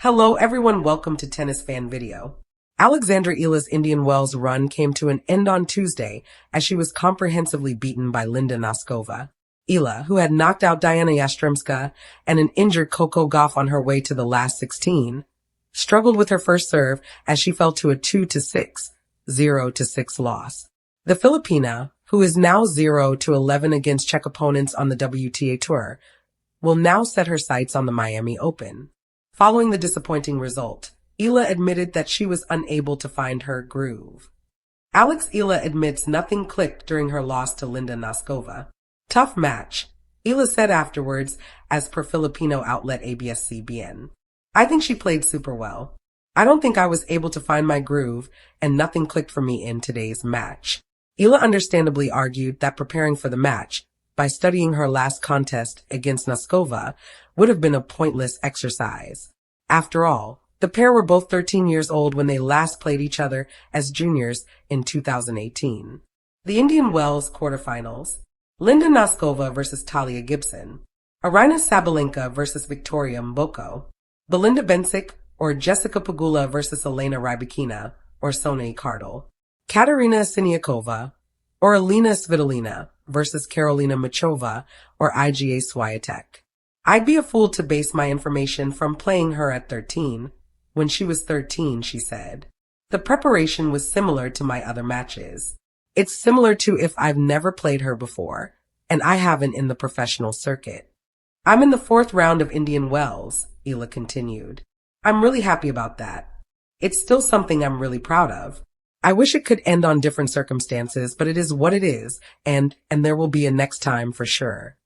Hello everyone, welcome to Tennis Fan Video. Alexandra Eala's Indian Wells run came to an end on Tuesday as she was comprehensively beaten by Linda Noskova. Eala, who had knocked out Diana Yastremska and an injured Coco Gauff on her way to the last 16, struggled with her first serve as she fell to a 2-6, 0-6 loss. The Filipina, who is now 0-11 against Czech opponents on the WTA Tour, will now set her sights on the Miami Open. Following the disappointing result, Eala admitted that she was unable to find her groove. Alex Eala admits nothing clicked during her loss to Linda Noskova. Tough match, Eala said afterwards, as per Filipino outlet ABS-CBN. I think she played super well. I don't think I was able to find my groove, and nothing clicked for me in today's match. Eala understandably argued that preparing for the match, by studying her last contest against Noskova, would have been a pointless exercise. After all, the pair were both 13 years old when they last played each other as juniors in 2018. The Indian Wells quarterfinals: Linda Noskova versus Talia Gibson, Aryna Sabalenka versus Victoria Mboko, Belinda Bencic or Jessica Pegula versus Elena Rybakina or Sona Iqbal, Katerina Siniakova or Alina Svitolina versus Karolina Muchova or Iga Swiatek. I'd be a fool to base my information from playing her at 13. When she was 13, she said. The preparation was similar to my other matches. It's similar to if I've never played her before, and I haven't in the professional circuit. I'm in the 4th round of Indian Wells, Eala continued. I'm really happy about that. It's still something I'm really proud of. I wish it could end on different circumstances, but it is what it is, and there will be a next time for sure.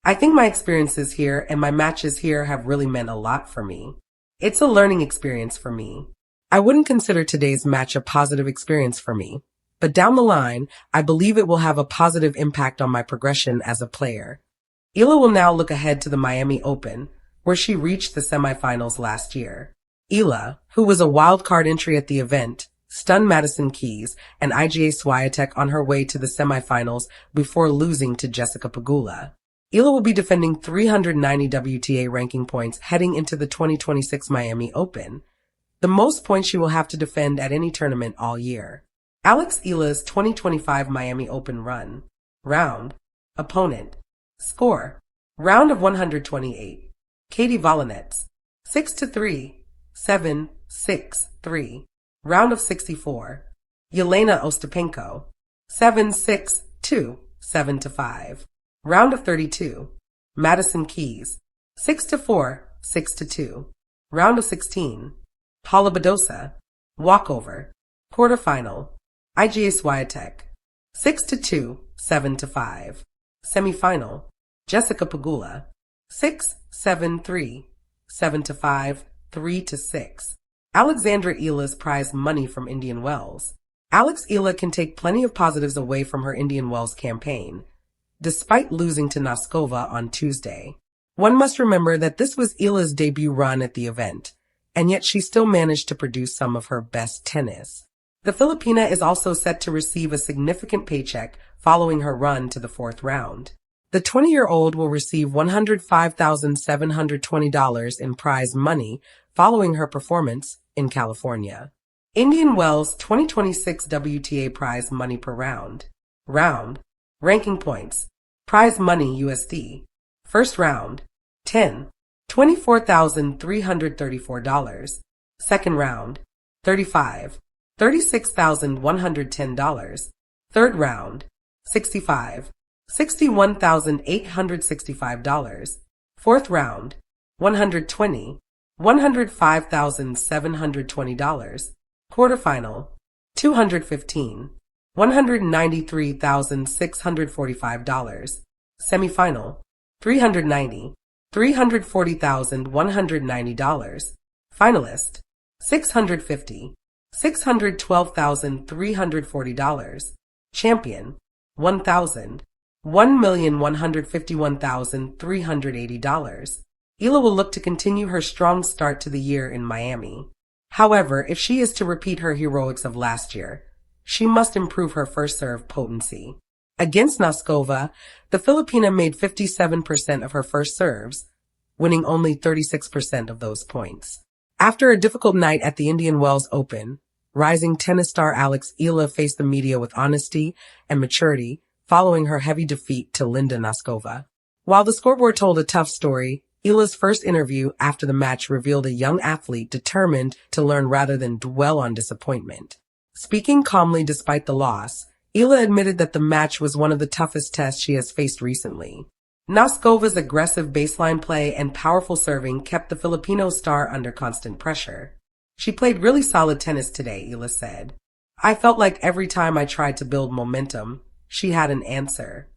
I think my experiences here and my matches here have really meant a lot for me. It's a learning experience for me. I wouldn't consider today's match a positive experience for me, but down the line, I believe it will have a positive impact on my progression as a player. Eala will now look ahead to the Miami Open, where she reached the semifinals last year. Eala, who was a wild card entry at the event, stunned Madison Keys and Iga Swiatek on her way to the semifinals before losing to Jessica Pegula. Eala will be defending 390 WTA ranking points heading into the 2026 Miami Open, the most points she will have to defend at any tournament all year. Alex Eala's 2025 Miami Open run. Round. Opponent. Score. Round of 128. Katie Volinets. 6-3. 7-6-3. Round of 64. Yelena Ostapenko. 7-6-2. 7-5. Round of 32. Madison Keys. 6-4. 6-2. Round of 16. Paula Badosa. Walkover. Quarterfinal. Iga Swiatek. 6-2. 7-5. Semifinal. Jessica Pegula. 6-7-3. 7-5. 3-6. Alexandra Eala's prize money from Indian Wells. Alex Eala can take plenty of positives away from her Indian Wells campaign, despite losing to Noskova on Tuesday. One must remember that this was Eala's debut run at the event, and yet she still managed to produce some of her best tennis. The Filipina is also set to receive a significant paycheck following her run to the 4th round. The 20-year-old will receive $105,720 in prize money following her performance in California. Indian Wells 2026 WTA prize money per round. Round. Ranking points. Prize money USD. First round. 10. $24,334. Second round. 35. $36,110. Third round. 65. $61,865. Fourth round. 120. $105,720. Quarterfinal. 215. $193,645. Semifinal. 390. $340,190. Finalist. 650. $612,340. Champion. 1,000. $1,151,380. Eala will look to continue her strong start to the year in Miami. However, if she is to repeat her heroics of last year, she must improve her first serve potency. Against Noskova, the Filipina made 57% of her first serves, winning only 36% of those points. After a difficult night at the Indian Wells Open, rising tennis star Alex Eala faced the media with honesty and maturity following her heavy defeat to Linda Noskova. While the scoreboard told a tough story, Eala's first interview after the match revealed a young athlete determined to learn rather than dwell on disappointment. Speaking calmly despite the loss, Eala admitted that the match was one of the toughest tests she has faced recently. Noskova's aggressive baseline play and powerful serving kept the Filipino star under constant pressure. She played really solid tennis today, Eala said. I felt like every time I tried to build momentum, she had an answer.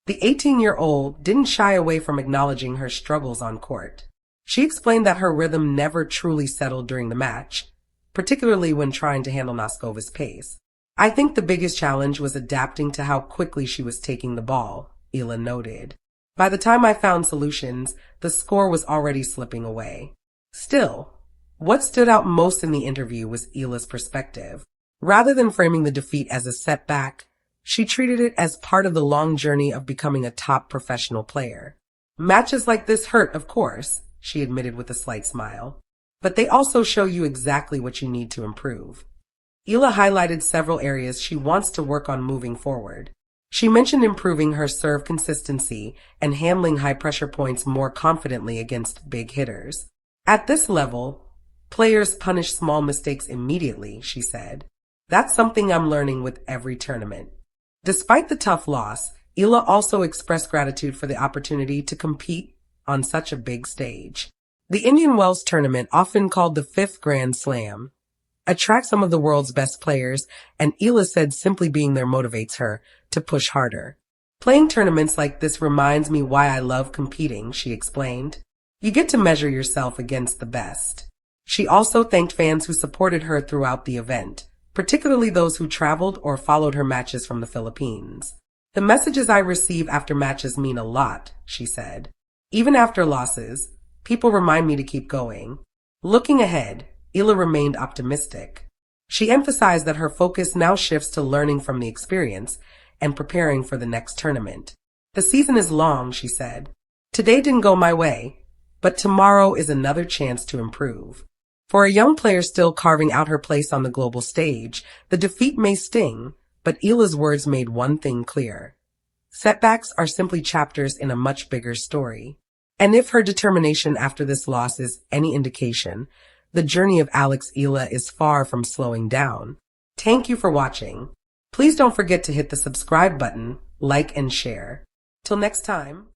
The 18-year-old didn't shy away from acknowledging her struggles on court. She explained that her rhythm never truly settled during the match, particularly when trying to handle Noskova's pace. I think the biggest challenge was adapting to how quickly she was taking the ball, Eala noted. By the time I found solutions, the score was already slipping away. Still, what stood out most in the interview was Eala's perspective. Rather than framing the defeat as a setback, she treated it as part of the long journey of becoming a top professional player. Matches like this hurt, of course, she admitted with a slight smile. But they also show you exactly what you need to improve. Eala highlighted several areas she wants to work on moving forward. She mentioned improving her serve consistency and handling high-pressure points more confidently against big hitters. At this level, players punish small mistakes immediately, she said. That's something I'm learning with every tournament. Despite the tough loss, Eala also expressed gratitude for the opportunity to compete on such a big stage. The Indian Wells tournament, often called the Fifth Grand Slam, attracts some of the world's best players, and Eala said simply being there motivates her to push harder. Playing tournaments like this reminds me why I love competing, she explained. You get to measure yourself against the best. She also thanked fans who supported her throughout the event, particularly those who traveled or followed her matches from the Philippines. The messages I receive after matches mean a lot, she said. Even after losses, people remind me to keep going. Looking ahead, Eala remained optimistic. She emphasized that her focus now shifts to learning from the experience and preparing for the next tournament. The season is long, she said. Today didn't go my way, but tomorrow is another chance to improve. For a young player still carving out her place on the global stage, the defeat may sting, but Eala's words made one thing clear. Setbacks are simply chapters in a much bigger story. And if her determination after this loss is any indication, the journey of Alex Eala is far from slowing down. Thank you for watching. Please don't forget to hit the subscribe button, like and share. Till next time.